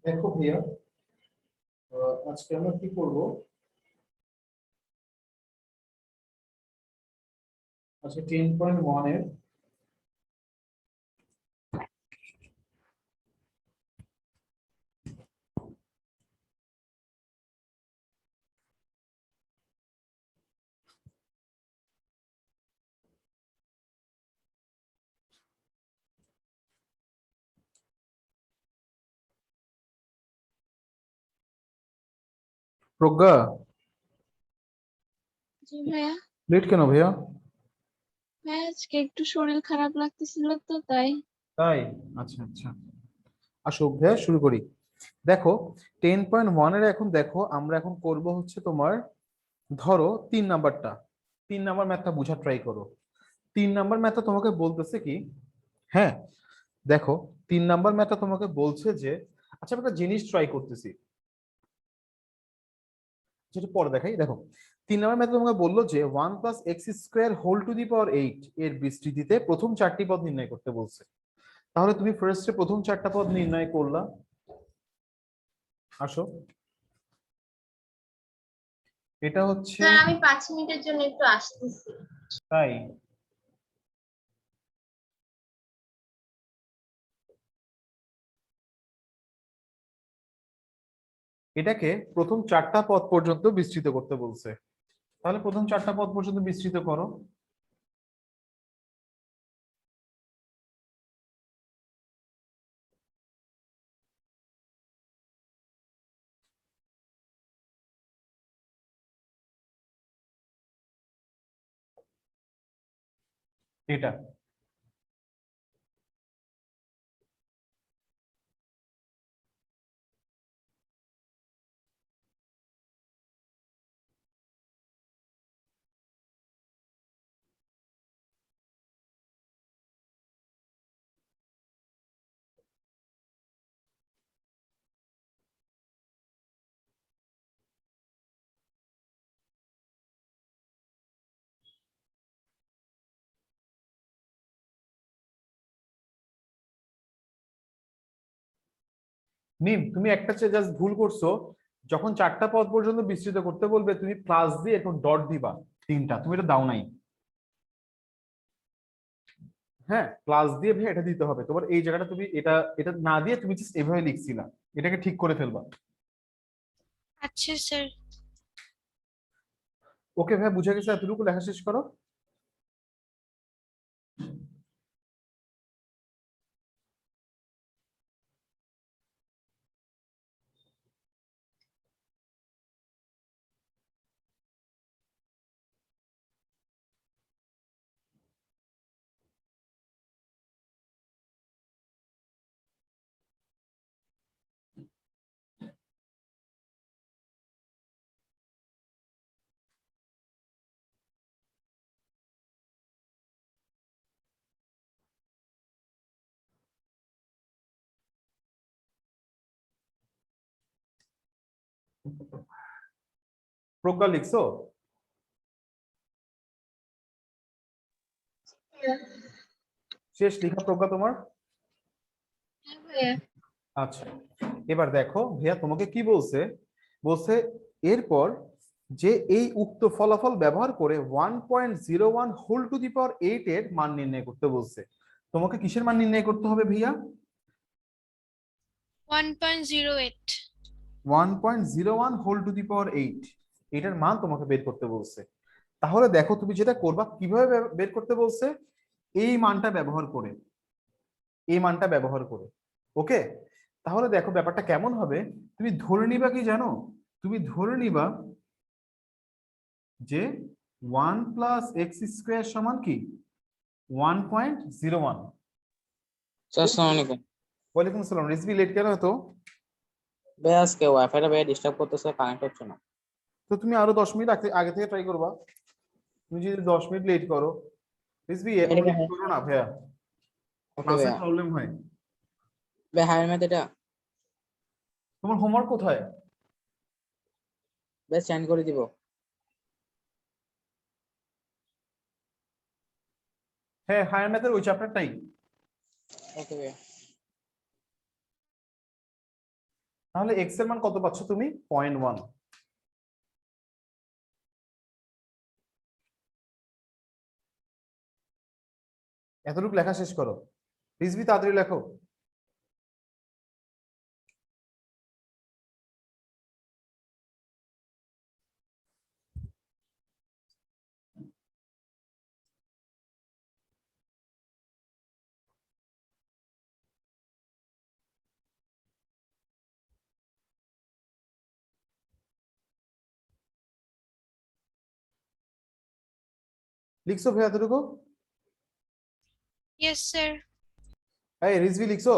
দেখো ভাইয়া, আজকে আমরা কি করব? আজকে 10.1 এর প্রজ্ঞা, জি ভাইয়া। লেট কেন ভাইয়া? ভাইয়া আজকে একটু শরীর খারাপ লাগতেছিল তো তাই। তাই? আচ্ছা আচ্ছা, আসো ভাইয়া শুরু করি। দেখো, 10.1 এর এখন দেখো আমরা এখন করব হচ্ছে তোমার, ধরো 3 নাম্বারটা, 3 নাম্বার ম্যাথটা বোঝার ট্রাই করো। 3 নাম্বার ম্যাথটা তোমাকে বলতেছে কি, হ্যাঁ দেখো, 3 নাম্বার ম্যাথটা তোমাকে বলছে যে, আচ্ছা আমি একটা জিনিস ট্রাই করতেছি, যেটা পরে দেখাই। দেখো, 3 নাম্বার ম্যাথ তোমাকে বললো যে 1 + x² whole to the power 8 এর বিস্তৃতিতে প্রথম 4টি পদ নির্ণয় করতে বলছে। তাহলে তুমি ফার্স্টে প্রথম 4টা পদ নির্ণয় করলা। আসো, এটা হচ্ছে, স্যার আমি 5 মিনিটের জন্য একটু আসতেছি। তাই? এটাকে প্রথম 4টা পদ পর্যন্ত বিস্তৃত করতে বলছে। তাহলে প্রথম 4টা পদ পর্যন্ত বিস্তৃত করো। এটা মিম, তুমি একটা জাস্ট ভুল করছো। যখন 4টা পদ পর্যন্ত বিস্তৃত করতে বলবে তুমি প্লাস দিয়ে এখন ডট দিবা। 3টা তুমি এটা দাও নাই। হ্যাঁ, প্লাস দিয়ে ভাই এটা দিতে হবে তোমার। এই জায়গাটা তুমি এটা এটা না দিয়ে তুমি জাস্ট এভাবে লিখছিলা। এটাকে ঠিক করে ফেলবা। আচ্ছা স্যার। ওকে ভাই, বুঝে গেছে, এতটুকু লেখা শেষ করো। প্রজ্ঞা লিখছো? শেষ লিখা প্রজ্ঞা তোমার? হ্যাঁ ভাইয়া। আচ্ছা, এবার দেখো ভাইয়া তোমাকে কি বলছে। বলছে এরপর যে এই উক্ত ফলাফল ব্যবহার করে 1.01 হোল টু দি পাওয়ার 8 এর মান নির্ণয় করতে বলছে। তোমাকে কিসের মান নির্ণয় করতে হবে ভাইয়া? 1.08। 1.01 হোল টু দি পাওয়ার 8, এটার মান তোমাকে বের করতে বলছে। তাহলে দেখো তুমি যেটা করবা, কিভাবে বের করতে বলছে, এই মানটা ব্যবহার করে, এই মানটা ব্যবহার করে। ওকে, তাহলে দেখো ব্যাপারটা কেমন হবে। তুমি ধরে নিবা কি জানো, তুমি ধরে নিবা যে 1 + x² সমান কি 1.01। আসসালামু আলাইকুম। ওয়ালাইকুম আসসালাম। রিজভি, লেট কেন হতো? ভাই আজকে ওয়াইফাইটা ভাই ডিস্টার্ব করতেছে, কানেক্ট হচ্ছে না। তো তুমি আরো 10 মিনিট আগে থেকে ট্রাই করবা। তুমি যদি 10 মিনিট লেট করো, রিজভি এত এটা কি লেট করো না ভাইয়া, ওকে ক্লাসে ভাইয়া? প্রবলেম হয়। ভাই হায়ার ম্যাথ এটা তোমার হোমওয়ার্ক কোথায়? ভাই সেন্ড করে দিব। হ্যাঁ, হায়ার ম্যাথের ওই চ্যাপ্টারটাই। ওকে ভাইয়া। তাহলে এক্স এর মান কত পাচ্ছ তুমি? 0.1। এতটুকু লেখা শেষ করো। রিজভি তাড়াতাড়ি লেখো। লিখছো ভাই এতটুকু? Yes sir. এই রিজভি লিখছো?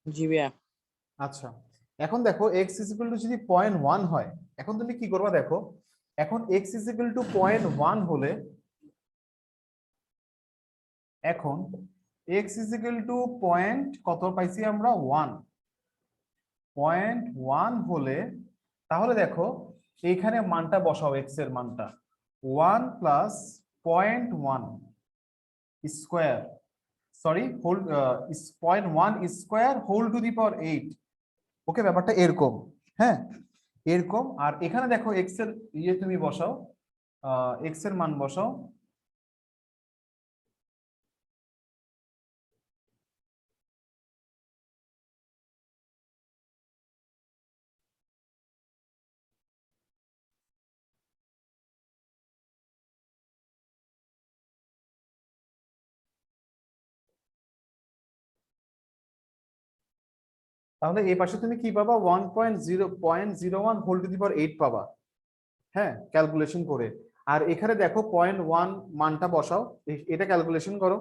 জি ভাইয়া। আচ্ছা, এখন দেখো এক্স ইজ ইকুয়াল টু যদি 0.1 হয়, এখন তুমি কি করবা দেখো, এখন এক্স ইজ ইকুয়াল টু 0.1 হলে, এখন x is equal to point কত পাইছি আমরা? 1। 0.1 হলে তাহলে দেখো এইখানে মানটা বসাও, এক্স এর মানটা 1 plus 0.1 square, sorry whole, 0.1 square whole to the power 8। Okay, ব্যাপারটা এরকম। হ্যাঁ, এরকম। আর এখানে দেখো এক্স এর ইয়ে তুমি বসাও, এক্স এর মান বসাও। তাহলে এই পাশে তুমি কি পাবা? 1.0.01 হোল টু দি পাওয়ার 8 পাবা। হ্যাঁ, ক্যালকুলেশন করে। আর এখানে দেখো 0.1 মানটা বসাও, এটা ক্যালকুলেশন করো।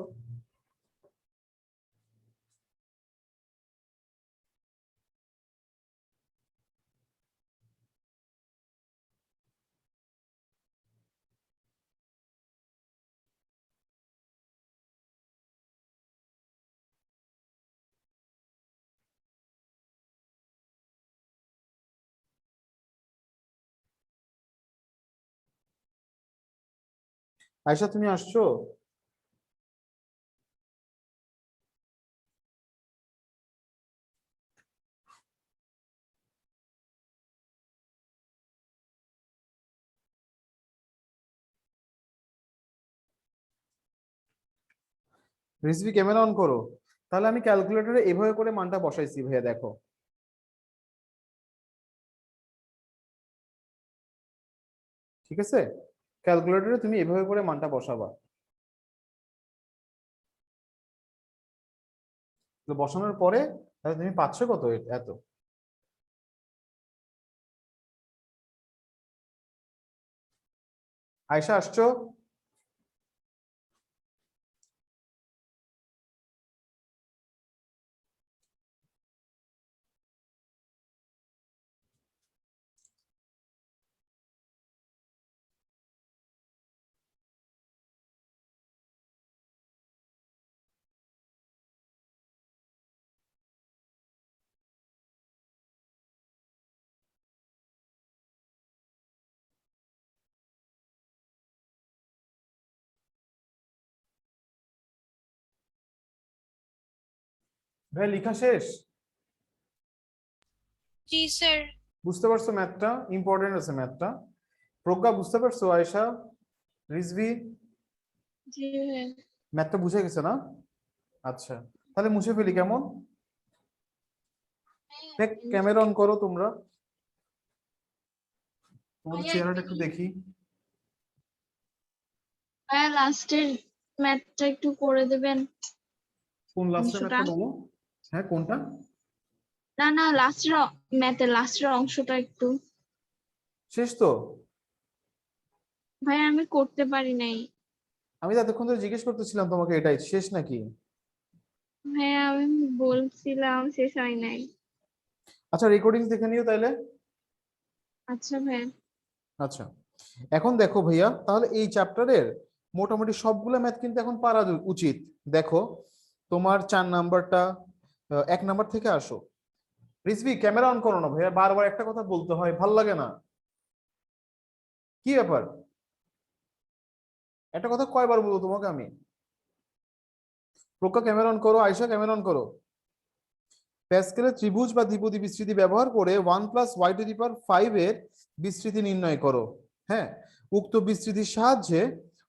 আয়শা তুমি আসছো? রিজভি ক্যামেরা অন করো। তাহলে আমি ক্যালকুলেটরে এভাবে করে মানটা বসাইছি ভাইয়া, দেখো। ঠিক আছে, ক্যালকুলেটরে তুমি এভাবে করে মানটা বসাবা। তো বসানোর পরে তাহলে তুমি পাচ্ছ কত? এত। আয়শা আসছো? ভাই লেখা শেষ? জি স্যার। বুঝতে পারছো? ম্যাথটা ইম্পর্টেন্ট আছে, ম্যাথটা। প্রজ্ঞা বুঝতে পারছো? আয়শা, রিজভি, জি ভাইয়া। ম্যাথটা বুঝে গেছে না? আচ্ছা, তাহলে মুছে ফেলি কেমন? দেখ, ক্যামেরা অন করো তোমরা, তোমাদের ভাইয়া চেহারাটা একটু দেখি। ভাইয়া লাস্টের ম্যাথটা একটু করে দেবেন কোন লাস্টের অংশটা। ম্যাথটা বলো? হ্যাঁ, কোনটা? না না, ম্যাথের লাস্টের অংশটা একটু। শেষ তো? ভাইয়া আমি করতে পারি নাই। আমি তো এতক্ষণ ধরে জিজ্ঞেস করতেছিলাম তোমাকে, এটাই শেষ নাকি? ভাইয়া আমি বলছিলাম শেষ হয় নাই। আচ্ছা, রেকর্ডিং দেখে নিও তাইলে। আচ্ছা ভাইয়া। আচ্ছা, এখন দেখো ভাইয়া, তাহলে এই চ্যাপ্টারের মোটামুটি সবগুলো ম্যাথ কিন্তু এখন পারা উচিত। দেখো, তোমার 4 নাম্বারটা, 1 নাম্বার থেকে আসো। রিজভি ক্যামেরা অন করো না ভাইয়া, বারবার একটা কথা বলতে হয়, ভাল লাগে না। কি ব্যাপার? একটা কথা কয়বার বলবো তোমাকে আমি? প্রজ্ঞা ক্যামেরা অন করো, আয়শা ক্যামেরা অন করো। প্যাসকেলের ত্রিভুজ বা দ্বিপদী বিস্তৃতি ব্যবহার করে 1 + y⁵ এর বিস্তৃতি নির্ণয় করো। হ্যাঁ, উক্ত বিস্তৃতির সাহায্যে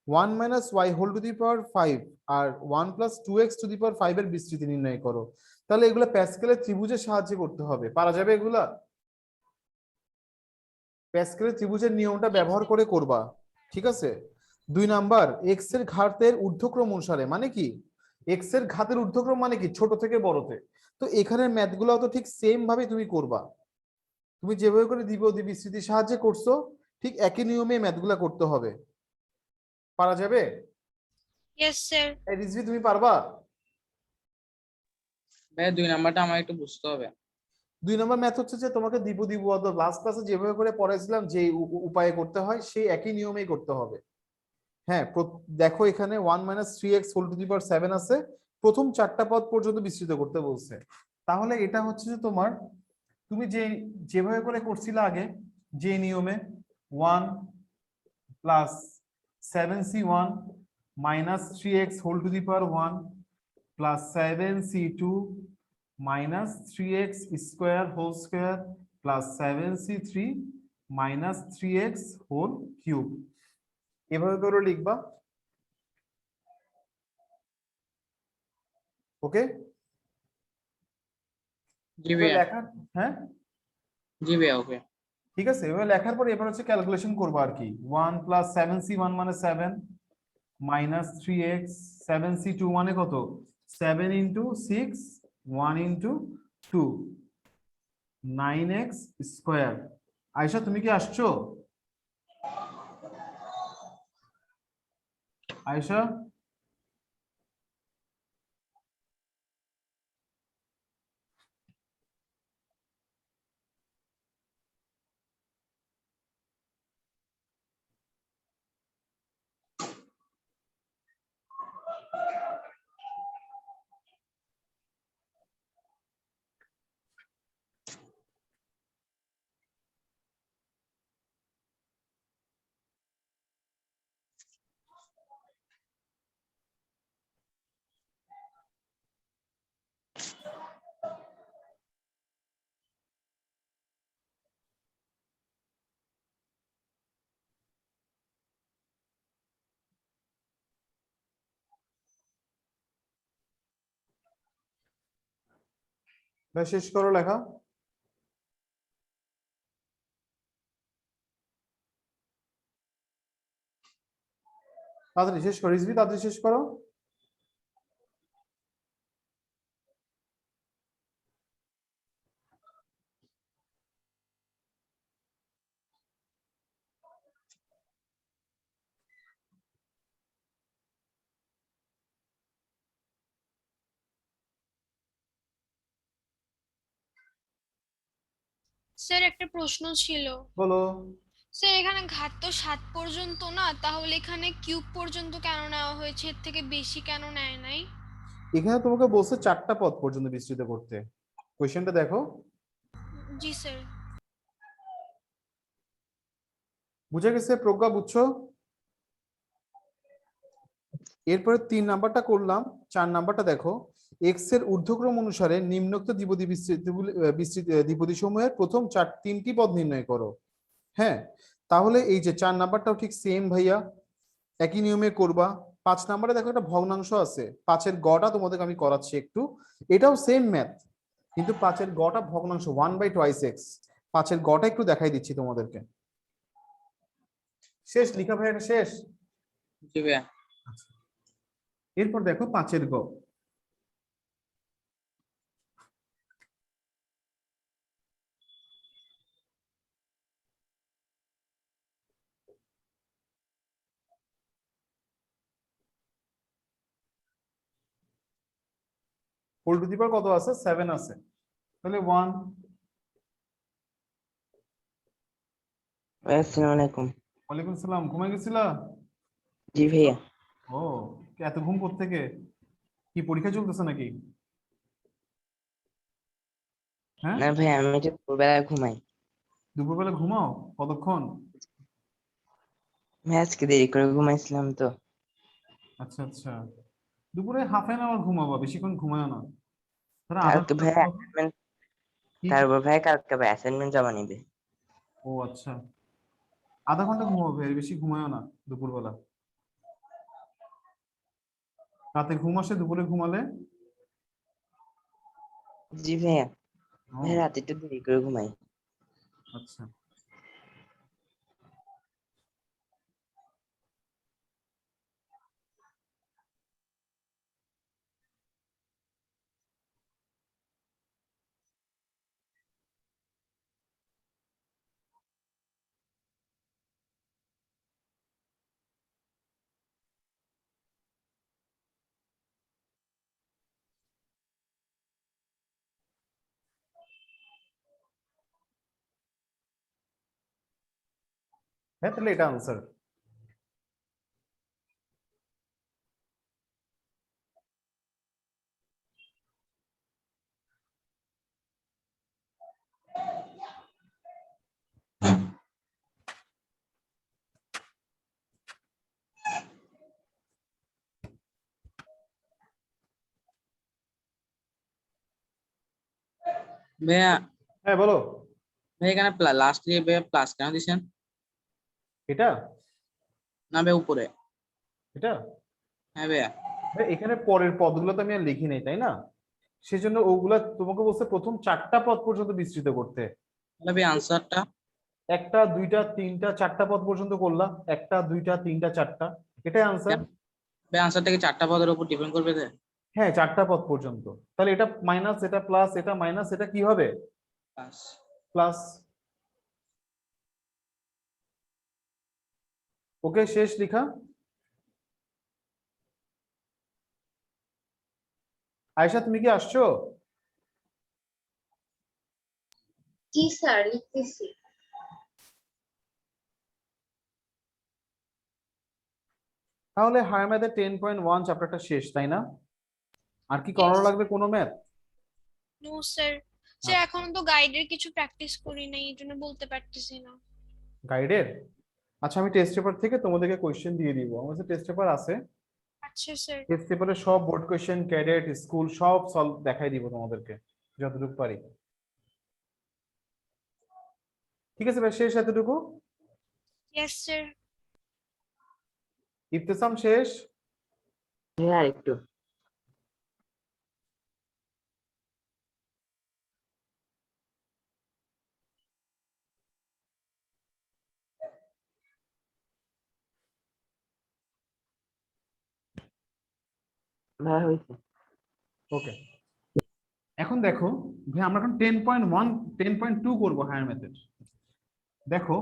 1 - y⁵ আর 1 + 2x⁵ এর বিস্তৃতি নির্ণয় করো। তাহলে এগুলো প্যাসকেলের ত্রিভুজের সাহায্যে করতে হবে। পারা যাবে এগুলা? প্যাসকেলের ত্রিভুজের নিয়মটা ব্যবহার করে করবা। ঠিক আছে। 2 নাম্বার, এক্স এর ঘাতের ঊর্ধ্বক্রম অনুসারে মানে কি? এক্স এর ঘাতের ঊর্ধ্বক্রম মানে কি? ছোট থেকে বড়তে। তো এখানের ম্যাথ গুলো তো ঠিক সেম ভাবে তুমি করবা। তুমি যেভাবে করে দ্বিপদী বিস্তৃতির সাহায্যে করছো ঠিক একই নিয়মে ম্যাথ গুলা করতে হবে। পারা যাবে? Yes sir. এই রিজভি তুমি পারবা? ভাইয়া 2 নাম্বারটা আমার একটু বুঝতে হবে। 2 নম্বর ম্যাথ হচ্ছে যে তোমাকে দ্বিপদী উপপাদ্য লাস্ট ক্লাসে যেভাবে করে পড়াইছিলাম যে উপায়ে করতে হয় সেই একই নিয়মেই করতে হবে। হ্যাঁ, দেখো এখানে 1 - 3x⁴ আছে, প্রথম 4টা পদ পর্যন্ত বিস্তৃত করতে বলছে। তাহলে এটা হচ্ছে যে তোমার তুমি যেভাবে করে করছিলে আগে যে নিয়মে 1 + 7c1 - 3x⁴ + 7c2 - 3x² + 7c3 - 3x³ এভাবে করে লিখবা। ওকে, জি ভাইয়া। লেখা, হ্যাঁ জি ভাইয়া, ওকে। ঠিক আছে। এভাবে লেখার পর এবার হচ্ছে ক্যালকুলেশন করবো আর কি। 1 + 7c1 মানে 7 - 3x, 7c2 মানে কত? 7 × 6, 1 × 2, 9x²। আয়শা তুমি কি আসছো? আয়শা শেষ করো লেখা। তাড়াতাড়ি শেষ করো রিজভি, তাড়াতাড়ি শেষ করো। স্যার একটা প্রশ্ন ছিল। বলো। স্যার এখানে ঘাত তো 7 পর্যন্ত না, তাহলে এখানে কিউব পর্যন্ত কেন নেওয়া হয়েছে? এর থেকে বেশি কেন নেয় নাই? এখানে তোমাকে বলছে 4টা পদ পর্যন্ত বিস্তৃত করতে। কোয়েশ্চেনটা দেখো। জি স্যার। বুঝে গেছে প্রজ্ঞা? বুঝছো? এরপরে 3 নাম্বারটা করলাম। 4 নাম্বারটা দেখো, এক্স এর ঊর্ধ্বক্রম অনুসারে নিম্নোক্ত দ্বিপদী দ্বিপদী সমূহের প্রথম 3টি পদ নির্ণয় করো। হ্যাঁ, তাহলে এই যে 4 নাম্বারটাও ঠিক সেম ভাইয়া, একই নিয়মে করবা। 5 নাম্বারে দেখো একটা ভগ্নাংশ আছে, 5-এর গটা তোমাদেরকে আমি করাচ্ছি একটু। এটাও সেম ম্যাথ, কিন্তু 5-এর গটা ভগ্নাংশ 1/2x। 5-এর গটা একটু দেখাই দিচ্ছি তোমাদেরকে। শেষ লিখা ভাইয়া? শেষ? জি ভাইয়া। এরপর দেখো 5-এর গ। হোল টু দি পাওয়ার কত আছে? 7 আছে। তাহলে 1। আসসালামু আলাইকুম। ওয়ালাইকুম সালাম। ঘুমাই গেছিলা? জি ভাইয়া। ও, এত ঘুম কোত্থেকে? কি পরীক্ষা চলতেছে নাকি? হ্যাঁ, না ভাই, আমি যে দুপুরবেলা ঘুমাই। দুপুরবেলা ঘুমাও কতক্ষণ? ভাই আজকে দেরি করে ঘুমাইছিলাম তো। আচ্ছা আচ্ছা, দুপুরে হাফ অ্যান আওয়ার ঘুমাবা, বেশিক্ষণ ঘুমায় না। তারা আধা কালকে ঘন্টা ভাই পর অ্যাসাইনমেন্ট, কি? তারপর ভাই কালকে ভাই অ্যাসাইনমেন্ট জমা নিবে। ও আচ্ছা, আধা ঘন্টা ঘুমাবে, এর বেশি ঘুমায়ও না দুপুরবেলা। রাতে ঘুম আসে দুপুরে ঘুমালে? জি ভাইয়া, ও ভাই রাতে একটু দেরি করে ঘুমাই। আচ্ছা। হ্যাঁ, তাহলে এটা আনসার। ভাইয়া, হ্যাঁ বলো। ভাই এখানে লাস্ট দিয়ে ভাইয়া প্লাস কেন দিছেন? এটা না ভাই উপরে। এটা হ্যাঁ ভাইয়া। ভাই, এখানে পরের পদগুলো তো আমি আর লিখি নাই, তাই না? সেজন্য ওগুলা তোমাকে বলছে প্রথম 4টা পদ পর্যন্ত বিস্তৃত করতে। তাহলে ভাই আনসারটা? 1টা 2টা 3টা 4টা পদ পর্যন্ত করলাম, 1টা 2টা 3টা 4টা, এটাই আনসার। ভাই আনসার থেকে 4টা পদের উপর ডিপেন্ড করবে যে? হ্যাঁ, 4টা পদ পর্যন্ত। তাহলে এটা মাইনাস, এটা প্লাস, এটা মাইনাস, এটা কি হবে? প্লাস। প্লাস। ওকে, শেষ লেখা। আয়েশা, তুমি কি আসছো? জি স্যার, লিখতেছি। তাহলে হায়ার ম্যাথের 10.1 চ্যাপ্টারটা শেষ, তাই না? আর কি করানো লাগবে কোনো ম্যাথ? নো স্যার, স্যার এখনো তো গাইডের কিছু প্র্যাকটিস করি নাই, এই জন্য বলতে পারতেছি না। গাইডের? আচ্ছা, আমি টেস্ট পেপার থেকে তোমাদেরকে কোয়েশ্চেন দিয়ে দিব, আমার কাছে টেস্ট পেপার আছে। আচ্ছা স্যার। টেস্ট পেপারে সব বোর্ড কোয়েশ্চেন, ক্যাডেট, স্কুল সব সলভ দেখাই দিব তোমাদেরকে যতটুকু পারি। ঠিক আছে ভাই, শেষ এতটুকু? Yes sir. ইবতেসাম শেষ? ভাইয়া আর একটু। ভাইয়া হয়েছে। ওকে, এখন দেখো ভাই, আমরা এখন 10.1 10.2 করবো হায়ার ম্যাথের। দেখো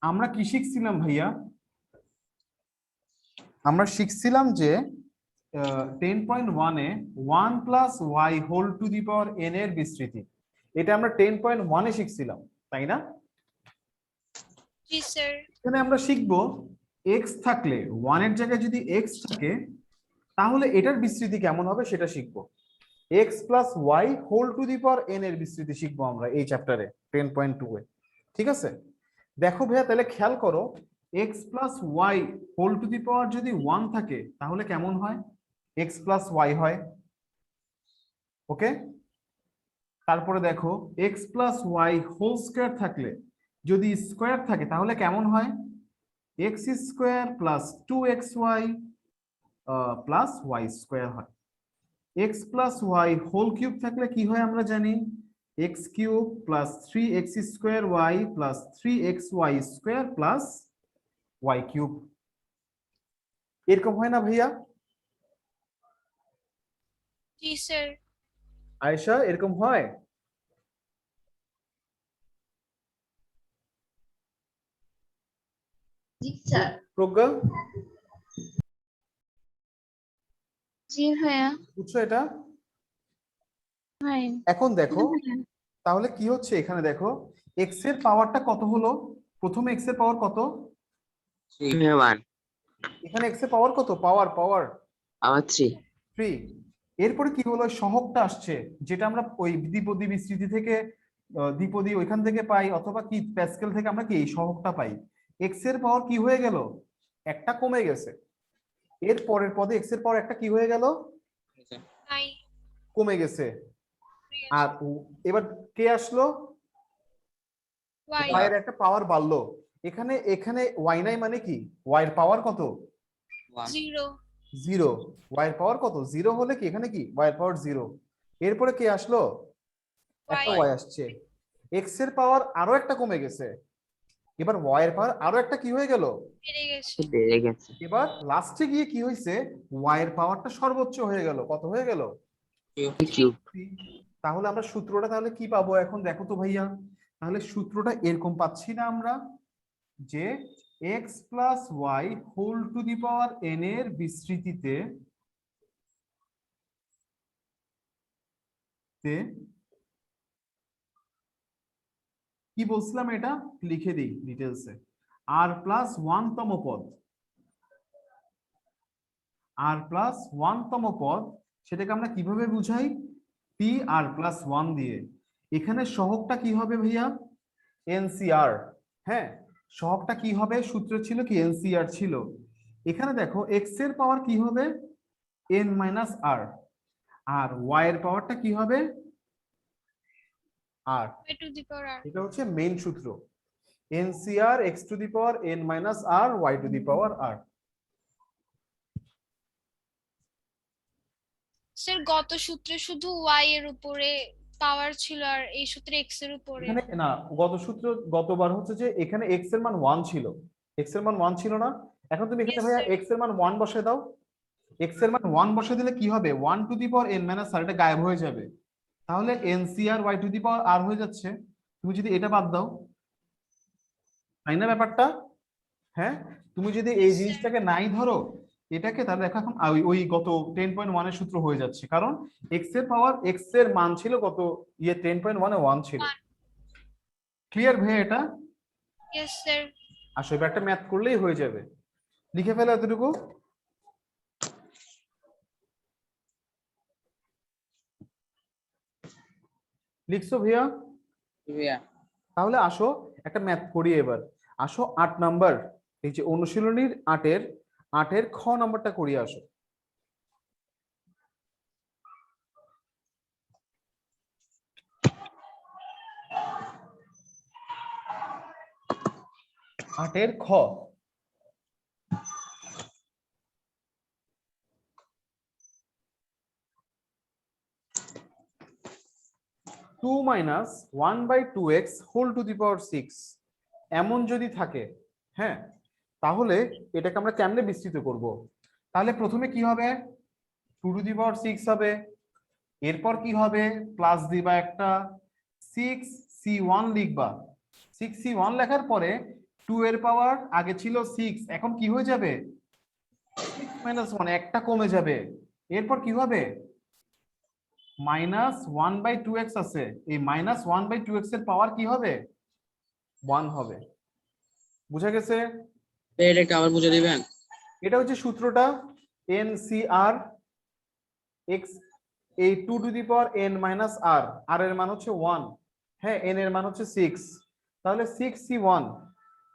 আমরা কি শিখছিলাম ভাইয়া? আমরা শিখছিলাম যে 10.1 এ 1 plus Y whole to the power N এর বিস্তৃতি, এটা আমরা 10.1 এ শিখছিলাম, তাই না? জি স্যার। এখানে আমরা শিখবো এক্স থাকলে, 1 এর জায়গায় যদি এক্স থাকে তাহলে এটার বিস্তৃতি কেমন হবে সেটা শিখবো। X plus Y whole to the power N এর বিস্তৃতি শিখবো আমরা এই চ্যাপ্টারে 10.2 এ। ঠিক আছে, দেখো ভাইয়া, তাহলে খেয়াল করো, X plus Y whole to the power যদি 1 থাকে তাহলে কেমন হয়? এক্স প্লাস ওয়াই হয়। ওকে, তারপরে দেখো X plus Y whole square থাকলে, যদি স্কোয়ার থাকে তাহলে কেমন হয়? X square plus 2xy plus Y square হয়। X plus Y whole cube থাকলে কি হয় আমরা জানি, X cube plus 3x square Y plus 3xy square plus Y cube. এরকম হয় না ভাইয়া? জি স্যার। আয়েশা, এরকম হয়? জি স্যার। প্রজ্ঞা, জি ভাইয়া। বুঝছো এটা? ভাই। এখন দেখো তাহলে কি হচ্ছে, এখানে দেখো এক্স এর পাওয়ারটা কত হলো? প্রথমে এক্স এর পাওয়ার কত? ভাইয়া 1 এখানে এক্স এর পাওয়ার কত? পাওয়ার পাওয়ার আবার 3। 3। এরপরে কি হলো, সহগটা আসছে, যেটা আমরা ওই দ্বিপদী বিস্তৃতি থেকে দ্বিপদী ওইখান থেকে পাই, অথবা কি প্যাসকেল থেকে আমরা কি এই সহগটা পাই। এক্স এর পাওয়ার কি হয়ে গেল? একটা কমে গেছে। এর পরের পদে এক্স এর পাওয়ার একটা কি হয়ে গেল? নাই। কমে গেছে। আর এবার কে আসলো, y y এর একটা পাওয়ার বাড়লো। এখানে এখানে y নাই মানে কি, y এর পাওয়ার কত, 0 জিরো। y এর পাওয়ার কত, জিরো হলে কি এখানে কি y এর পাওয়ার জিরো। এরপরে কে আসলো, একটা y y আসছে। x এর পাওয়ার আরো একটা কমে গেছে, এবার y এর পাওয়ার আরো একটা কি হয়ে গেল, বেড়ে গেছে। বেড়ে গেছে। এবার লাস্টে গিয়ে কি হয়েছে, y এর পাওয়ারটা সর্বোচ্চ হয়ে গেল, কত হয়ে গেল, কিউব। তাহলে আমরা সূত্রটা তাহলে কি পাবো এখন দেখো তো ভাইয়া, তাহলে সূত্রটা এরকম পাচ্ছি না আমরা, যে x plus Y whole to the power n এর বিস্তৃতিতে কি বলছিলাম, এটা লিখে দিই ডিটেলসে, আর প্লাস ওয়ান তম পদ, আর প্লাস ওয়ান তম পদ, সেটাকে আমরা কিভাবে বুঝাই, পি আর প্লাস ওয়ান দিয়ে। এখানে সহগটা কি হবে ভাইয়া, এনসিআর। হ্যাঁ, সহগটা কি হবে, সূত্র ছিল কি এনসিআর ছিল। এখানে দেখো এক্স এর পাওয়ার কি হবে, এন মাইনাস আর, আর ওয়াই এর পাওয়ারটা কি হবে, আর। y to the power r এটা হচ্ছে মেইন সূত্র, NCR X to the power N minus R Y to the power R. Sir গত সূত্রে শুধু y এর উপরে পাওয়ার ছিল আর এই সূত্রে x এর উপরে। এখানে না, গত সূত্র গতবার হচ্ছে যে এখানে এক্স এর মান 1 ছিল, এক্স এর মান 1 ছিল না, এখন তুমি এখানে Yes, ভাইয়া sir. এক্স এর মান 1 বসে দাও। এক্স এর মান 1 বসে দিলে কি হবে, 1 to the power n minus R, এটা গায়েব হয়ে যাবে, তাহলে NCR Y to the power R হয়ে যাচ্ছে। তুমি যদি এটা বাদ দাও, তাই না ব্যাপারটা, হ্যাঁ, তুমি যদি এই Yes, sir. জিনিসটাকে নাই ধরো এটাকে, তাহলে দেখো এখন ওই গত 10.1 এর সূত্র হয়ে যাচ্ছে, কারণ এক্স এর পাওয়ার এক্স এর মান ছিল কত, 10.1 এ 1 ছিল। ক্লিয়ার ভাইয়া এটা, Yes, sir. আসলে এবার একটা ম্যাথ করলেই হয়ে যাবে, লিখে ফেলো এতটুকু। লিখছো ভাইয়া, ভাইয়া তাহলে আসো একটা ম্যাথ করি এবার। আসো 8 নাম্বার, এই যে অনুশীলনীর 8 এর খ নাম্বারটা করি আসো। আটের খ, two minus one by two x whole to the power six এমন যদি থাকে, হ্যাঁ, তাহলে এটাকে আমরা কেমনে বিস্তৃত করব, তাহলে প্রথমে কি হবে, two to the power six হবে, এরপর কি হবে, প্লাস দিবা একটা, সিক্স সি ওয়ান লিখবা, সিক্স সি ওয়ান লেখার পরে টু এর পাওয়ার আগে ছিল সিক্স, এখন কি হয়ে যাবে, সিক্স মাইনাস ওয়ান, একটা কমে যাবে, এরপর কি হবে, minus one by two x আছে, এই minus one by two x এর পাওয়ার কি হবে, ওয়ান হবে। বুঝা গেছে, এটা একটু আবার বুঝে দিবেন। এটা হচ্ছে সূত্রটা, এন সি আর এক্স, এই two to the power N minus R, R এর মান হচ্ছে ওয়ান, হ্যাঁ, এন এর মান হচ্ছে সিক্স, তাহলে six C one,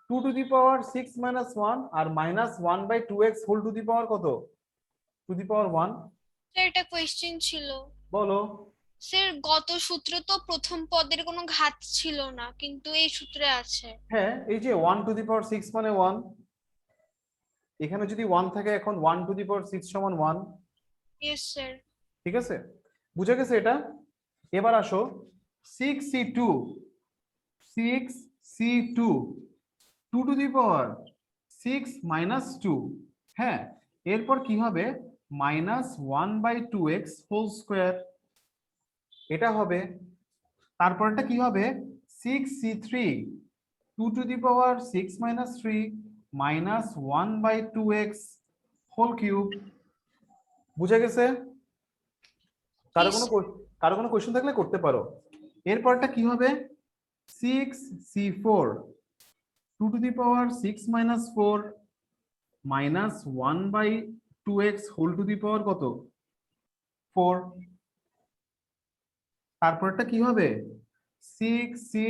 two to the power six minus one, আর minus one by two x whole to the power কত, to the power one. Sir এটা কোয়েশ্চেন ছিল। বলো, স্যার গত সূত্রে তো প্রথম পদের কোনো ঘাত ছিল না কিন্তু এই সূত্রে আছে। হ্যাঁ, এই যে one to the power six মানে ওয়ান, এখানে যদি ওয়ান থাকে, এখন one to the power six সমান ওয়ান। Yes sir. ঠিক আছে, বুঝে গেছে এটা। এবার আসো six C two, six C two, two to the power six minus two, হ্যাঁ, এরপর কি হবে, minus one by two x whole square, এটা হবে। তারপরটা কি হবে, six C three, two to the power six minus three minus one by two x whole cube. বুঝে গেছে, কারো কোনো কারো কোনো কোয়েশ্চেন থাকলে করতে পারো। এরপরটা কি হবে, six C four, two to the power six minus four minus one by two x whole to the power কত, ফোর। তারপরটা কি হবে, six C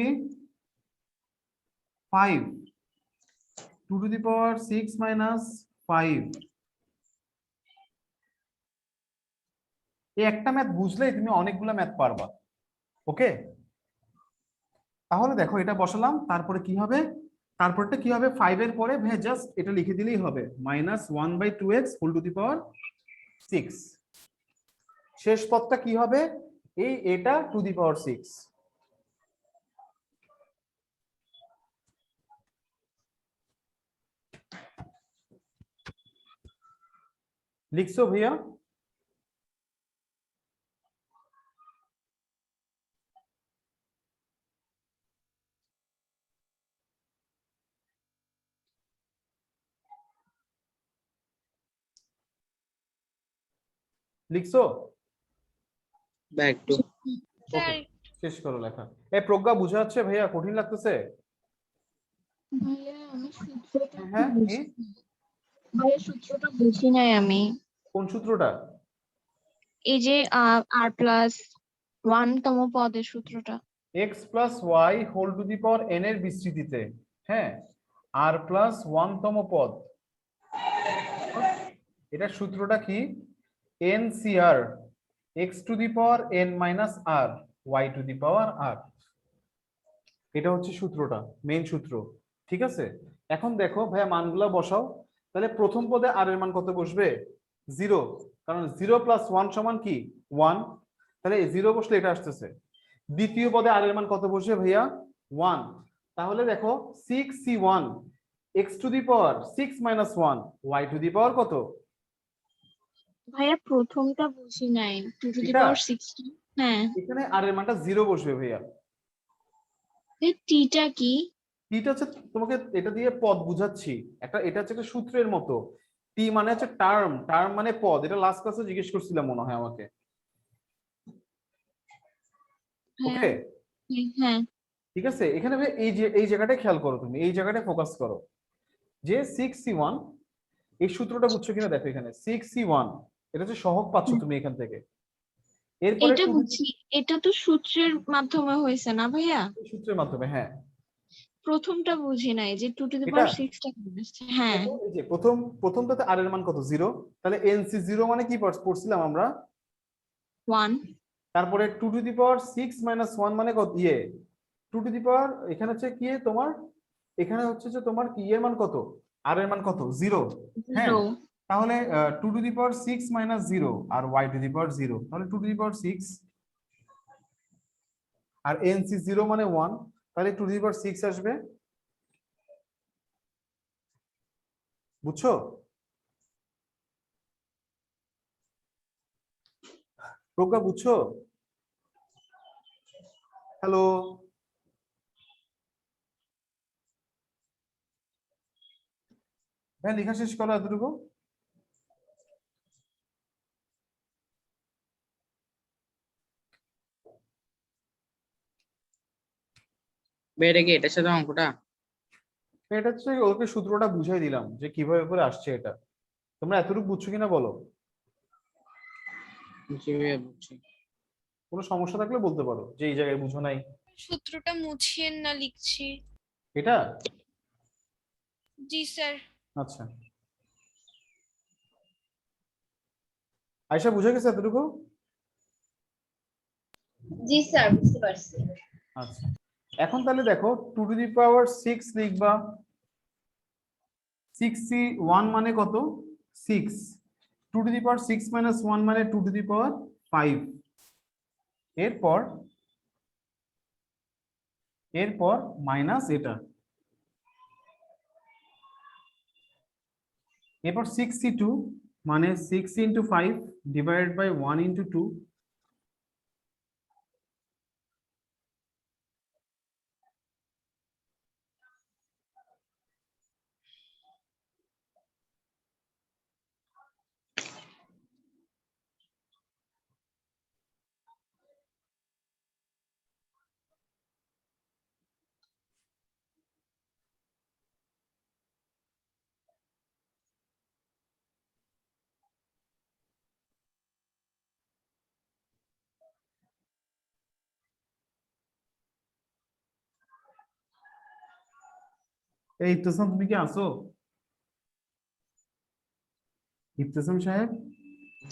five, two to the power six minus five এই একটা ম্যাথ বুঝলেই তুমি অনেকগুলো math পারবা। ওকে, তাহলে দেখো এটা বসালাম, তারপরে কি হবে, তারপরটা কি হবে, 5 এর পরে ভাই জাস্ট এটা লিখে দিলেই হবে, -1/2x whole to the power 6। শেষ পদটা কি হবে, এই এটা টু দি পাওয়ার 6। লিখছো ভাইয়া? লিখছো? ব্যাক টু স্যার শেষ করো লেখা। এই প্রজ্ঞা বুঝা যাচ্ছে ভাইয়া? কঠিন লাগতেছে? ভাইয়া আমি সূত্রটা হ্যাঁ, কি? ভাইয়া সূত্রটা বুঝি নাই আমি। কোন সূত্রটা? এই যে r+1 তম পদের সূত্রটা। x plus Y whole to the power n এর বিস্তৃতিতে, হ্যাঁ, r প্লাস 1 তম পদ, এটার সূত্রটা কি, ncr x to the power n minus r y to the power r। এটা হচ্ছে সূত্রটা, মেইন সূত্র। ঠিক আছে, এখন দেখো ভাইয়া মানগুলো বসাও। তাহলে প্রথম পদে r এর মান কত বসবে? 0, কারণ 0 প্লাস 1 সমান কি 1, তাহলে 0 বসলে এটা আসতেছে। দ্বিতীয় পদে r এর মান কত বসবে ভাইয়া? 1। তাহলে দেখো 6c1 x to the power 6 minus 1 y to the power কত? ভাইয়া প্রথমটা বুঝি নাই, 2 টু দি এটা? পাওয়ার 6। হ্যাঁ, এখানে r এর মানটা 0 বসবে ভাইয়া। টিটা কি? টিটা হচ্ছে, তোমাকে এটা দিয়ে পদ বুঝাচ্ছি, একটা এটা হচ্ছে একটা সূত্রের মতো। টি মানে হচ্ছে টার্ম, টার্ম মানে পদ, এটা লাস্ট ক্লাসে জিজ্ঞেস করছিলাম মনে হয় আমাকে। হ্যাঁ ওকে, হ্যাঁ ঠিক আছে, এখানে ভাই এই যে এই জায়গাটায় খেয়াল করো, তুমি এই জায়গাটায় ফোকাস করো, যে 6c1, এই সূত্রটা বুঝছো কিনা দেখো, এখানে 6c1 এটা হচ্ছে সহগ পাচ্ছ তুমি এখান থেকে। এরপরে এটা বুঝছি, এটা তো সূত্রের মাধ্যমে হয়েছে না ভাইয়া? সূত্রের মাধ্যমে, হ্যাঁ। প্রথমটা বুঝি নাই যে 2 টু দি এটা পাওয়ার 6 টা কি আসছে। হ্যাঁ, দেখো, এই যে প্রথমটাতে আর এর মান কত? 0। তাহলে nc0 মানে কি পড়ছিলাম আমরা? 1। তারপরে 2 টু দি পাওয়ার 6 মাইনাস 1 মানে কত? 2 টু দি পাওয়ার, এখানে হচ্ছে কি তোমার, এখানে হচ্ছে যে তোমার কি এর মান কত, আর এর মান কত? 0। হ্যাঁ, 0। তাহলে 2 টু দি পাওয়ার 6 মাইনাস 0 আর y টু দি পাওয়ার 0, তাহলে 2 to the power 6 R nc0 মানে 1, তাহলে 2 টু দি পাওয়ার 6 আসবে। বুঝছো? প্রজ্ঞা বুঝছো? হ্যালো, ভাই লেখা শেষ করো এতটুকু। বেড়ে কি এটার সাথে অঙ্কটা? এটা হচ্ছে ওকে সূত্রটা বুঝাই দিলাম যে কিভাবে করে আসছে এটা। তোমরা এতটুকু বুঝছো কিনা বলো? বুঝছি ভাইয়া, বুঝছি। কোনো সমস্যা থাকলে বলতে পারো যে এই জায়গায় বুঝো নাই। সূত্রটা মুছিয়েন না, লিখছি। এটা? জি স্যার। আচ্ছা, আয়শা বুঝে গেছে এতটুকু? জি স্যার, বুঝতে পারছি। আচ্ছা, এখন তাহলে দেখো 2 টু দি পাওয়ার 6 লিখবা, 6c1 মানে কত? 6। 2 টু দি পাওয়ার 6 মাইনাস 1 মানে 2 টু দি পাওয়ার 5। এরপর এরপর মাইনাস এটা, এরপর 6c2 মানে 6 ইন্টু 5 ডিভাইডেড বাই 1 ইন্টু 2। এই ইবতেসাম, তুমি কি আছো? ইবতেসাম সাহেব,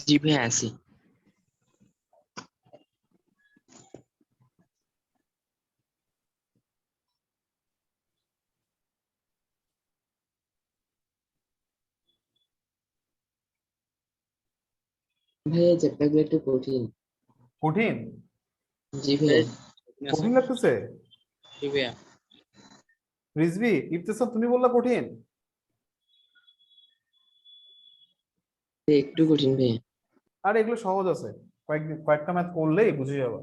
জি ভাই আছি। ভাইয়া চ্যাপ্টারগুলো একটু কঠিন। কঠিন? জি ভাইয়া। কঠিন লাগতেছে? জি ভাইয়া। রিজভি, ইফতেসাম তুমি বললা কঠিন? একটু কঠিন ভাইয়া। আর এগুলো সহজ আছে, কয়েকটা ম্যাথ করলেই বুঝে যাবে।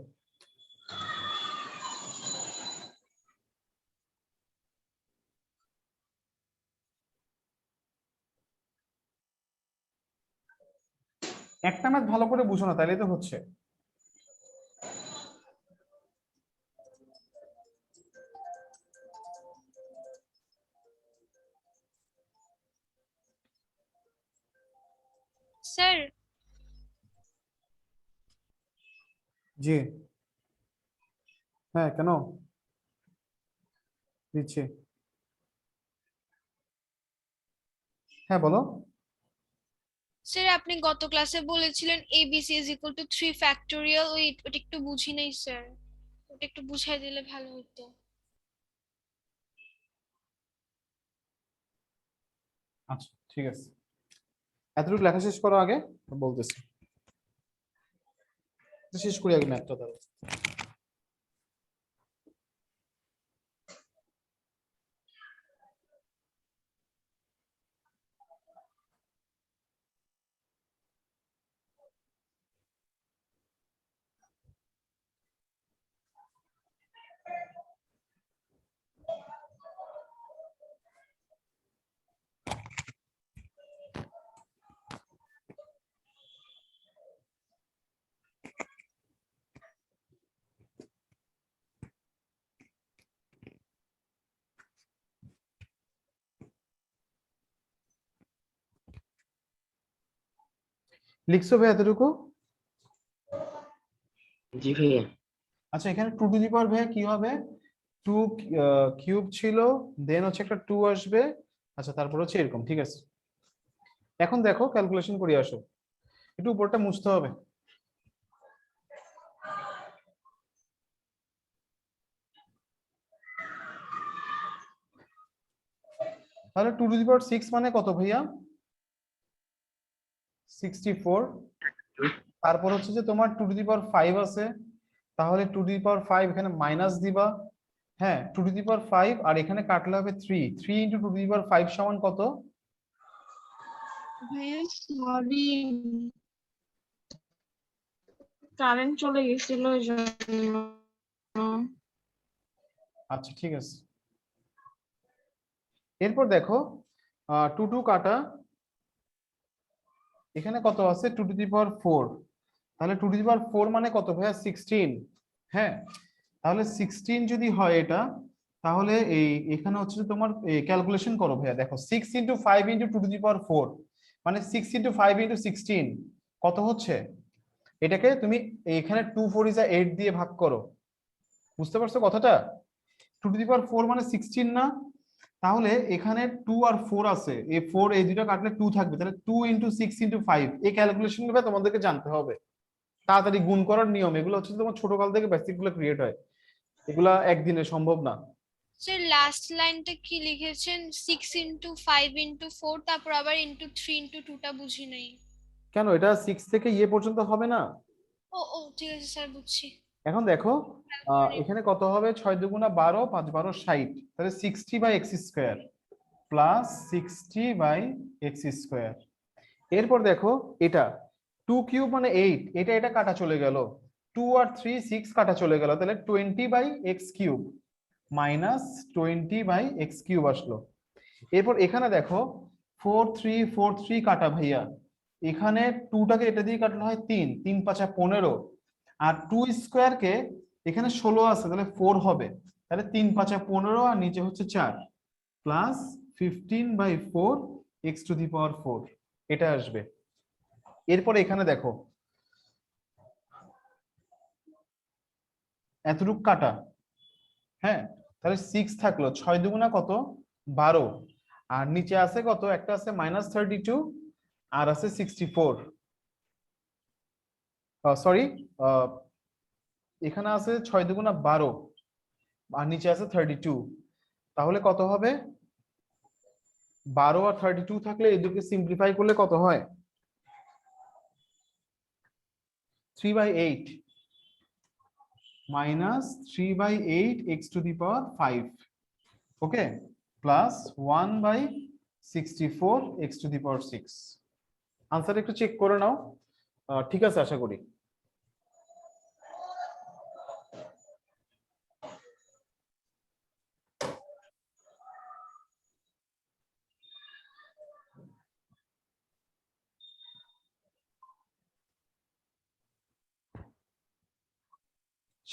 একটা ম্যাথ ভালো করে বুঝো না, তাইলে তো হচ্ছে। স্যার জি, হ্যাঁ কেন দিচ্ছি। হ্যাঁ বলো। স্যার আপনি গত ক্লাসে বলেছিলেন ABC is equal to 3 factorial, ওটা একটু বুঝি নাই স্যার, ওটা একটু বুঝাই দিলে ভালো হতো। আচ্ছা ঠিক আছে, এতটুকু লেখা শেষ করো আগে, বলতেছি। শেষ করি আগে ম্যাথটা দাও। লিখছো ভাই এতটুকু? জি ভাইয়া। আচ্ছা এখানে 2 টু দি পাওয়ার ভাইয়া কি হবে? 2 কিউব ছিল, দেন হচ্ছে একটা 2 আসবে। আচ্ছা তারপর হচ্ছে এরকম, ঠিক আছে। এখন দেখো ক্যালকুলেশন করে আসো, একটু উপরটা মুছতে হবে। তাহলে 2 টু দি পাওয়ার 6 মানে কত ভাইয়া? 64। তারপর হচ্ছে যে তোমার 2 টু দি পাওয়ার 5 আছে, তাহলে 2 টু দি পাওয়ার 5 এখানে মাইনাস দিবা। হ্যাঁ 2 টু দি পাওয়ার 5, আর এখানে কাটলে হবে 3 ইন্টু 2 টু দি পাওয়ার 5 সমান কত? ভাইয়া সরি, কারেন্ট চলে গেছিল ওই জন্য। আচ্ছা ঠিক আছে। এরপর দেখো 2 2 কাটা, এখানে কত আছে? 2 টু দি পাওয়ার 4। তাহলে 2 টু দি পাওয়ার 4 মানে কত ভাইয়া? 16। হ্যাঁ তাহলে 16 যদি হয় এটা, তাহলে এখানে হচ্ছে যে তোমার ক্যালকুলেশন করো ভাইয়া। দেখো 6 ইন্টু 5 ইন্টু 2 টু দি পাওয়ার 4 মানে 6 ইন্টু 5 ইন্টু 16 কত হচ্ছে? এটাকে তুমি এখানে 2 4 ইজ 8 দিয়ে ভাগ করো। বুঝতে পারছো কথাটা? 2 টু দি পাওয়ার 4 মানে 16 না? তাহলে এখানে 2 আর 4 আছে, এই 4 এই দুটো কাটলে 2 থাকবে, তাহলে 2 ইন্টু 6 ইন্টু 5। এই ক্যালকুলেশন গুলো তোমাদেরকে জানতে হবে। তাড়াতাড়ি গুণ করার নিয়ম এগুলো হচ্ছে তোমার ছোটকাল থেকে বেসিক গুলো ক্রিয়েট হয়, এগুলা একদিনে সম্ভব না। স্যার লাস্ট লাইনটা কি লিখেছেন? 6 ইন্টু 5 ইন্টু 4, তারপর আবার ইন্টু 3 ইন্টু 2টা বুঝি নাই। কেন এটা 6 থেকে পর্যন্ত হবে না? ও ও ঠিক আছে স্যার, বুঝছি। এখন দেখো এখানে কত হবে? 6 দুগুণা 12, 5 12 60, তাহলে 60 by x square plus 60 by x square. এরপর দেখো এটা 2 কিউব মানে 8, এটা এটা কাটা চলে গেল, 2 আর 3 6 কাটা চলে গেল, তাহলে 20 by x cube minus 20 by x cube আসলো। এরপর এখানে দেখো 4 3 4 3 কাটা ভাইয়া, এখানে 2টাকে এটা দিয়ে কাটলে হয় 3 3 5 15, আর 2 স্কোয়ারকে এখানে 16 আছে, তাহলে 4 হবে, তাহলে 3 5 15 আর নিচে হচ্ছে 4 প্লাস 15/4 এক্স টু দি পাওয়ার 4 এটা আসবে। এরপর এখানে দেখো এতটুক কাটা, হ্যাঁ তাহলে 6 থাকলো, 6 দুগুণা কত? 12, আর নিচে আছে কত? একটা আছে -32 আর আছে 64। সরি, এখানে আছে 6 দুগুণা 12 আর নিচে আছে 32, তাহলে কত হবে? 12 আর 32 থাকলে এই দুটোকে সিম্পলিফাই করলে কত হয়? 3/8 minus 3/8 x to the power 5, okay, plus 1/64 x to the power 6. Answer একটু চেক করে নাও, ঠিক আছে আশা করি।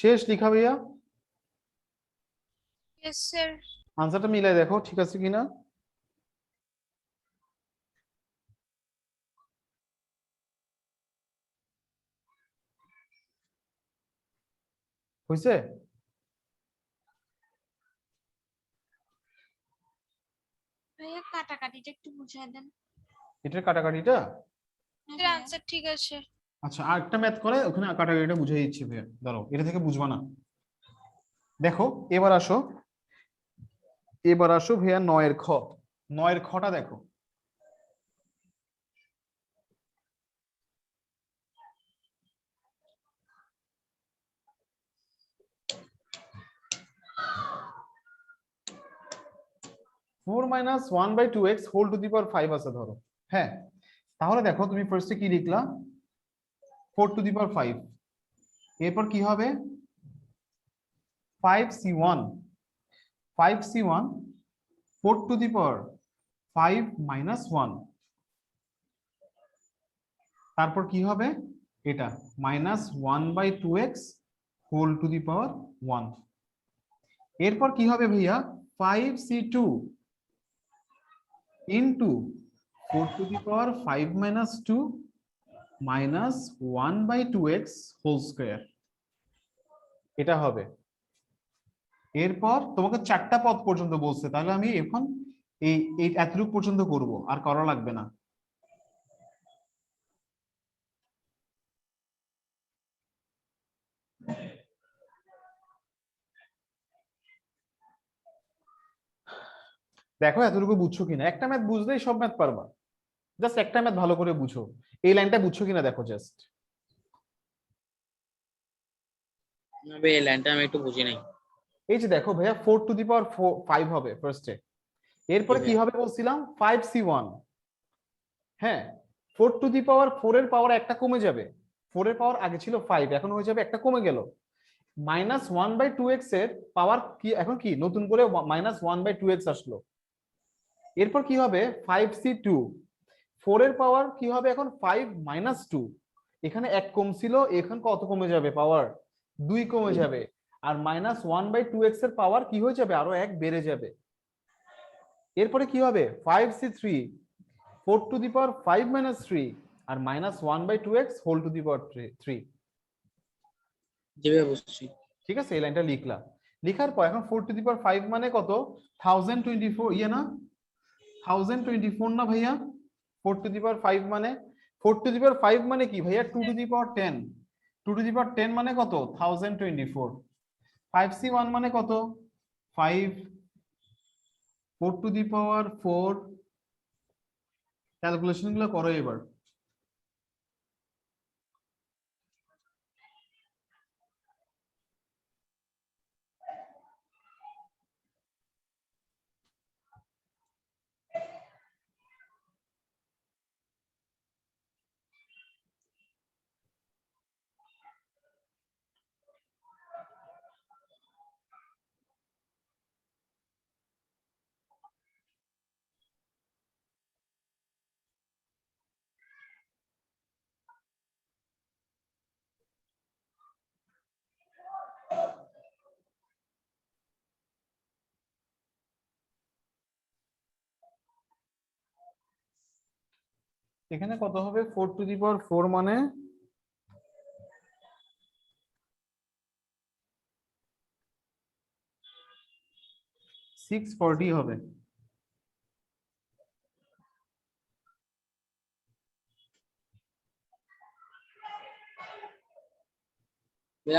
শেষ লিখা ভাইয়া, ইয়েস স্যার। আনসারটা মিলাই দেখো ঠিক আছে কিনা। হয়েছে? ভাইয়া কাটাকাটিটা একটু বুঝিয়ে দেন। এটার কাটাকাটিটা এর আনসার ঠিক আছে। আচ্ছা, আর একটা ম্যাথ করে ওখানে কাটাকাটিটা বুঝিয়ে দিচ্ছি ভাইয়া, দাঁড়াও এটা থেকে বুঝবা না। দেখো এবার আসো, এবার আসো ভাইয়া 9 এর খ। 9 এর খটা দেখো। Four minus 1/2x whole to the power 5 আছে ধরো, হ্যাঁ, তাহলে দেখো তুমি ফার্স্টে কি লিখলা, 4 টু দি পাওয়ার 5, এরপর কি হবে 5c1, 5c1 4 to the power 5 minus 1, তারপর কি হবে এটা minus 1/2x whole to the power 1, এরপর কি হবে ভাইয়া 5c2 into 4 to the power 5 minus 2 minus 1/2x whole square, এটা হবে। এরপর তোমাকে 4টা পদ পর্যন্ত বলছে, তাহলে আমি এখন এই এতটুকু পর্যন্ত করব, আর করা লাগবে না। দেখো এতটুকু বুঝছো কিনা, একটা ম্যাথ বুঝলেই সব ম্যাথ পারবা, জাস্ট একটা ম্যাথ ভালো করে বুঝো, এই লাইনটা বুঝছো কিনা দেখো জাস্ট। এই লাইনটা আমি একটু বুঝি নাই। এই যে দেখো ভাইয়া 4 টু দি পাওয়ার 5 হবে ফার্স্টে, এরপরে কি হবে বলছিলাম 5c1, হ্যাঁ 4 টু দি পাওয়ার 4 এর পাওয়ার একটা কমে যাবে, 4 এর পাওয়ার আগে ছিল 5, এখন হয়ে যাবে একটা কমে গেল, মাইনাস 1/2x এর পাওয়ার কি এখন কি নতুন করে মাইনাস 1/2x আসলো, এরপর কি হবে 5c2, 4 এর পাওয়ার কি হবে এখন 5 মাইনাস 2, এখানে 1 কমছিল, এখন কত কমে যাবে পাওয়ার 2 কমে যাবে, আর মাইনাস 1/2x এর পাওয়ার কি হয়ে যাবে আরো 1 বেড়ে যাবে, এরপরে কি হবে 5c3, 4 to the power 5 minus 3 আর minus 1/2x whole to the power 3। যেভাবে বুঝছি ঠিক আছে, এই লাইনটা লিখলাম, লিখার পর এখন 4 টু দি পাওয়ার 5 মানে কত 1024, ইয়ে না 1024 না ভাইয়া, 4 টু দি পাওয়ার 5 মানে 4 টু দি পাওয়ার 5 মানে কি ভাইয়া 2 to the power 10, 2 to the পাওয়ার 10 মানে কত 1024, 5c1 মানে কত 5, 4 টু দি পাওয়ার 4, ক্যালকুলেশন গুলো করো এবার। এখানে কত হবে 4 টু দি পাওয়ার 4 মানে 640 হবে।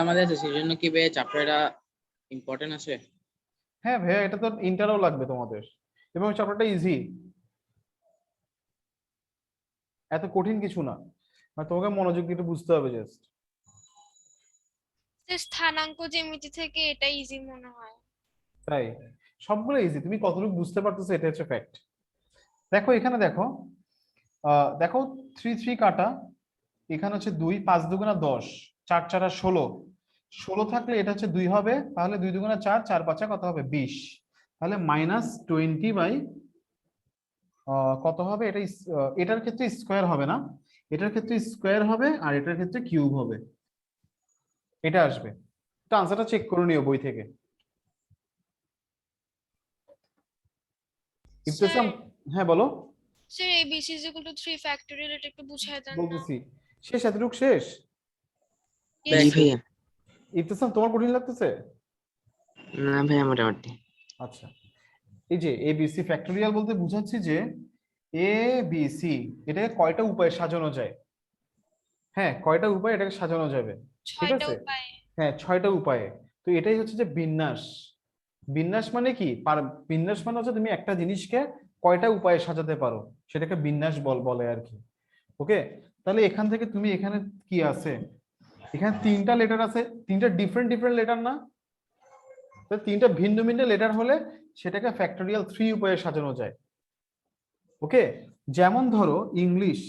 আমাদের সেজন্য কি বে চ্যাপ্টারটা ইম্পর্টেন্ট আছে? হ্যাঁ ভাইয়া, এটা তো ইন্টারও লাগবে তোমাদের, এবং চ্যাপ্টারটা ইজি, এত কঠিন কিছু না, মানে তোমাকে মনোযোগ দিয়ে বুঝতে হবে জাস্ট। স্থানাঙ্ক জ্যামিতি থেকে এটা ইজি মনে হয়। তাই সবগুলো ইজি, তুমি কতটুকু বুঝতে পারতেছো এটা হচ্ছে ফ্যাক্ট। দেখো এখানে দেখো, দেখো 3 3 কাটা, এখানে হচ্ছে 2, 5 দুগুণা 10, 4 4 16, 16 থাকলে এটা হচ্ছে 2 হবে, তাহলে 2 দুগুণা 4, 4 5 কত হবে 20, তাহলে -20 বাই কত হবে এটা, এটার ক্ষেত্রে স্কোয়ার হবে না, এটার ক্ষেত্রে স্কোয়ার হবে আর এটার ক্ষেত্রে কিউব হবে, এটা আসবে। তো আনসারটা চেক করে নিও বই থেকে। ইবতিসাম, হ্যাঁ বলো। Sir ABC is equal to 3 factorial, এটা একটু বুঝায় দেন না? বলতেছি, শেষ এতটুকু শেষ। Yes, জি sir. ভাইয়া। ইবতিসাম তোমার কঠিন লাগতেছে? না ভাইয়া মোটামুটি। আচ্ছা, এই যে এবিসি ফ্যাক্টোরিয়াল বলতে বুঝাচ্ছি যে এ বি সি এটাকে কয়টা উপায়ে সাজানো যায়। হ্যাঁ, কয়টা উপায়ে এটাকে সাজানো যাবে, ঠিক 6টা আছে? উপায়। হ্যাঁ, 6টা উপায়ে। তো এটাই হচ্ছে যে বিন্যাস। বিন্যাস মানে কি? বিন্যাস মানে হচ্ছে তুমি একটা জিনিসকে কয়টা উপায়ে সাজাতে পারো, সেটাকে বিন্যাস বলে আর কি। ওকে, তাহলে এখান থেকে তুমি এখানে কি আছে, এখানে 3টা লেটার আছে, 3টা ডিফারেন্ট ডিফারেন্ট লেটার না? তো 3টা ভিন্ন ভিন্ন লেটার হলে সেটাকে ফ্যাক্টোরিয়াল 3 উপায়ে সাজানো যায়। ওকে, যেমন ধরো ইংলিশ।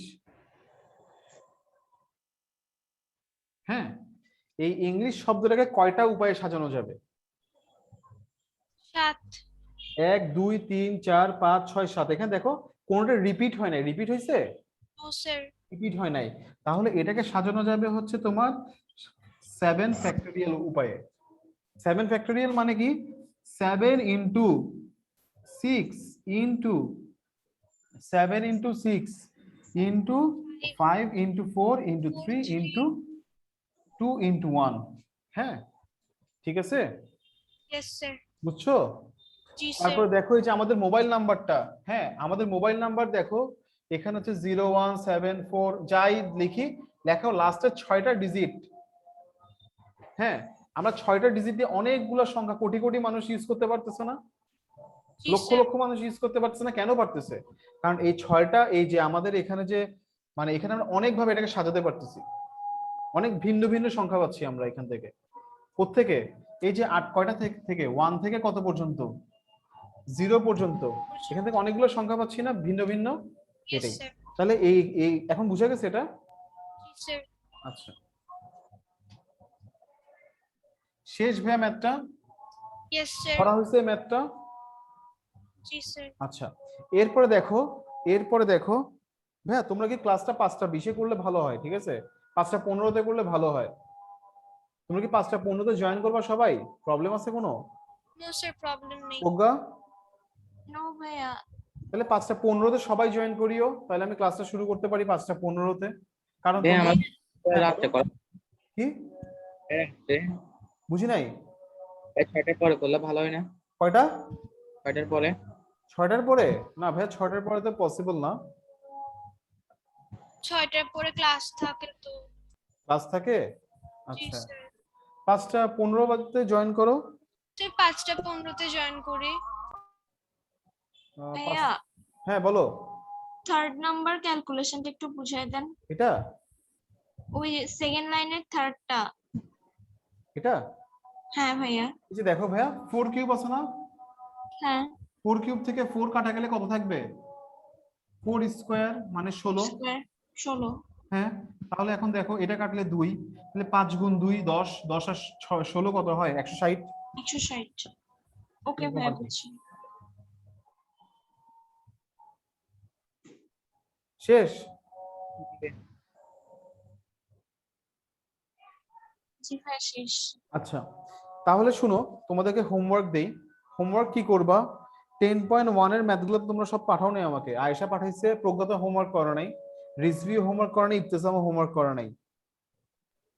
হ্যাঁ, এই ইংলিশ শব্দটাকে কয়টা উপায়ে সাজানো যাবে? 7। 1 2 3 4 5 6 7। এখানে দেখো কোনটা রিপিট হয় নাই, রিপিট হয়েছে? ও স্যার। রিপিট হয় নাই, তাহলে এটাকে সাজানো যাবে হচ্ছে তোমার 7 ফ্যাক্টোরিয়াল উপায়ে। 7 ফ্যাক্টোরিয়াল মানে কি? 7 into 6 into 7 into 6 into 5 into 4 into 3 into 2 into 1। হ্যাঁ, ঠিক আছে, ইয়েস স্যার। বুঝছো? জি স্যার। তারপর দেখো এই যে আমাদের মোবাইল নাম্বারটা, হ্যাঁ আমাদের মোবাইল নাম্বার দেখো এখানে হচ্ছে 0174, যাই লিখি লেখাও লাস্টের 6টা ডিজিট। হ্যাঁ, আমরা 6টা ডিজিট দিয়ে অনেকগুলো সংখ্যা, কোটি কোটি মানুষ ইউজ করতে পারতেছে না? জি লক্ষ স্যার। লক্ষ মানুষ ইউজ করতে পারতেছে না, কেন পারতেছে? কারণ এই 6টা, এই যে আমাদের এখানে যে মানে এখানে আমরা অনেক ভাবে এটাকে সাজাতে পারতেছি, অনেক ভিন্ন ভিন্ন সংখ্যা পাচ্ছি আমরা এখান থেকে। কোত্থেকে? এই যে 8 কয়টা থেকে 1 থেকে কত পর্যন্ত, 0 পর্যন্ত, এখান থেকে অনেকগুলো সংখ্যা পাচ্ছি না, ভিন্ন ভিন্ন। ইয়েস এটাই, স্যার। তাহলে এই এই এখন বুঝা গেছে এটা? জি স্যার। আচ্ছা, শেষ ভাইয়া ম্যাথটা ইয়েস স্যার। করা হয়েছে ম্যাথটা। জি স্যার। আচ্ছা, এরপরে দেখো, এরপরে দেখো ভাইয়া তোমরা কি ক্লাসটা 5টা 20-এ করলে ভালো হয়, ঠিক আছে? 5টা 15-তে করলে ভালো হয়। তোমরা কি 5টা 15-তে জয়েন করবা সবাই? প্রবলেম আছে কোনো? নো স্যার, প্রবলেম নেই। প্রজ্ঞা, নো ভাইয়া। তাহলে 5টা 15-তে সবাই জয়েন করিও, তাহলে আমি ক্লাসটা শুরু করতে পারি 5টা 15-তে। কারণ ভাইয়া তোমরা আমাদের রাত্রে করা কি রাত্রে বুঝি নাই, 6টার পরে করলে ভালো হয় না? কয়টা? 6টার পরে। 6টার পরে? না ভাইয়া 6টার পরে তো পসিবল না, 6টার পরে ক্লাস থাকে তো। ক্লাস থাকে। জি আচ্ছা, স্যার। 5টা 15-তে জয়েন করো। স্যার 5টা 15তে জয়েন করি। ভাইয়া হ্যাঁ বলো। 3rd নাম্বার ক্যালকুলেশনটা একটু বুঝাই দেন। এটা ওই সেকেন্ড লাইনের 3টা। এটা হ্যাঁ ভাইয়া। এই যে দেখো ভাইয়া 4 কিউব আছে না? হ্যাঁ। 4 কিউব থেকে 4 কাটা গেলে কত থাকবে? 4 স্কয়ার মানে 16। স্কয়ার 16। হ্যাঁ, তাহলে এখন দেখো এটা কাটলে 2, তাহলে 5 গুণ 2 10, 10 আর 16 কত হয়? 160। 160। ওকে এরকম ভাইয়া আর কি। বুঝছি। শেষ? জি ভাইয়া শেষ। আচ্ছা, তাহলে শুনো তোমাদেরকে হোমওয়ার্ক দেই। হোমওয়ার্ক কি করবা? 10.1 এর ম্যাথগুলো তোমরা সব পাঠাও নাই আমাকে, আয়েশা পাঠাইছে, প্রজ্ঞাত হোমওয়ার্ক করা নাই, রিজভি হোমওয়ার্ক করা নাই, ইবতিসামও হোমওয়ার্ক করা নাই।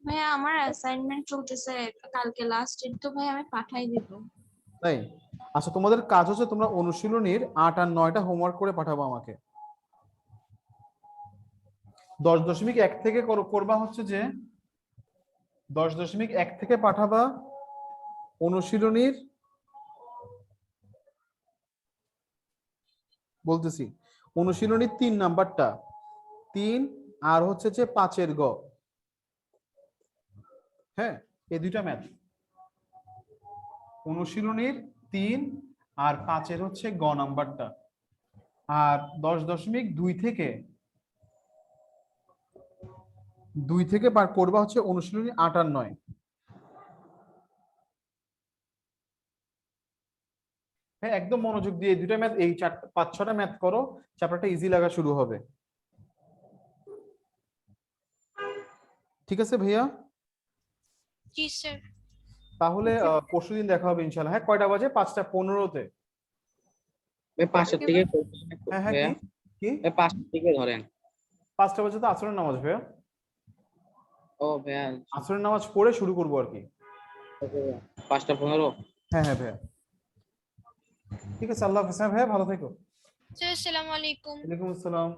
ভাইয়া আমার অ্যাসাইনমেন্ট চলতেছে, কালকে লাস্ট ডেট তো ভাই আমি পাঠাই দেব। তাই? আচ্ছা, তোমাদের কাজ হচ্ছে তোমরা অনুশীলনীর 8 আর 9টা হোমওয়ার্ক করে পাঠাবো আমাকে। 10.1 থেকে করবা হচ্ছে যে 10.1 থেকে পাঠাবা অনুশীলনীর, বলতেছি অনুশীলনীর 3 নাম্বারটা, 3 আর হচ্ছে যে 5-এর গ। হ্যাঁ, এই দুইটা ম্যাথ, অনুশীলনীর 3 আর 5 হচ্ছে গ নাম্বারটা, আর 10.2 থেকে 2 থেকে বার করবা হচ্ছে অনুশীলনী 8 আর 9। হ্যাঁ, একদম মনোযোগ দিয়ে দুইটা ম্যাথ, এই 5-6টা ম্যাথ করো, চ্যাপ্টারটা ইজি লাগা শুরু হবে। ঠিক আছে ভাইয়া, জি স্যার। তাহলে পরশুদিন দেখা হবে ইনশাআল্লাহ। হ্যাঁ, কয়টা বাজে? 5:15-তে। ভাই 5টার থেকে হ্যাঁ হ্যাঁ, ভাইয়া, কি কি ভাই 5টার থেকে ধরেন। 5টা বাজে তো আসরের নামাজ ভাইয়া, ও ভাইয়া, আসরের নামাজ পড়ে শুরু করবো আর কি। 5:15। হ্যাঁ হ্যাঁ ভাইয়া, ঠিক আছে, আল্লাহ হাফেজ। হ্যাঁ ভাইয়া, ভালো থেকো। স্যার আসসালামু আলাইকুম। ওয়ালাইকুম আসসালাম।